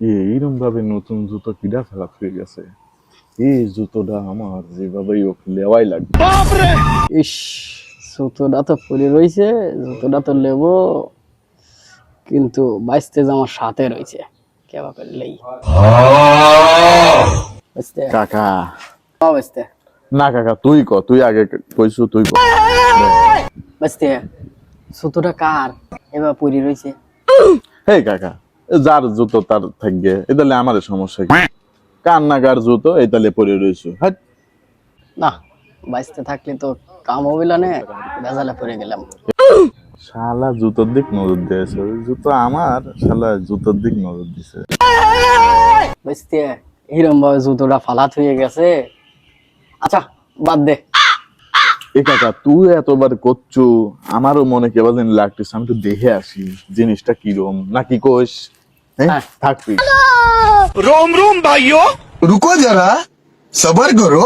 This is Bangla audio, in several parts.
এইরকম ভাবে নতুন জুতো কিনা ফেলা হয়ে গেছে। এই জুতোটা আমার যেভাবেই হোক লেওয়াই লাগবে। ইস, জুতোটা তো পরে রইছে, জুতোটা তো নেবো, কিন্তু বাইস্তেজ আমার সাথে রয়েছে, কেবা করলেই বুঝতে কাকা বুঝতে না কাকা তুই ক, তুই আগে কইছু, তুই ক। বুঝতে জুতোটা কার এবার পরে রয়েছে? হে কাকা, যার জুতো তার থাকবে, এতালে আমার সমস্যা কি? কান্নাকার জুতো এতালে পরে রইছু, হাট। না, বাইস্তে থাকলে তো কাম হবে না, ভেজালে পড়ে গেলাম। শালা জুতোর দিক নজর দিয়েছে, ওই জুতো আমার, শালা জুতোর দিক নজর দিছে। বুঝতে এরম ভাবে জুতোটা ফালাত হয়ে গেছে। আচ্ছা, বাদ দে। এ কাকা তুই এতবার করছু, আমারও মনে কেবা যেন লাগতেছে, আমি তো দেখে আসি জিনিসটা কিরম, নাকি কোষ? হ্যাঁ হ্যাঁ। থাকবি। रोम रोम भाइयों रुको जरा सबर करो।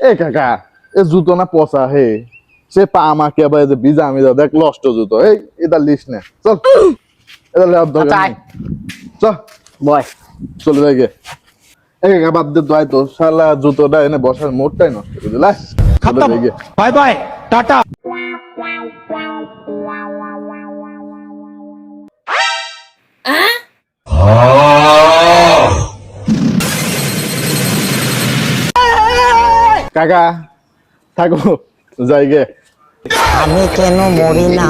এ কাকা, এ জুতো না পচা হে, সে পা আমাকে আবার এই যে ভিজা মিজা দেখ নষ্ট জুতো, এই এটা লিস নে, চল এটা লেওয়ার দরকার আচ্ছা, নেই। চল বয়। চলে যাই গে। এই কাকা বাদ দে, দোয়াই তো শালা জুতোটা এনে বসার মোড়টাই নষ্ট করে দিলা। চলে যাই গে। बाय बाय टाटा কাকা থাকো, যাই গে। আমি কেন মরি না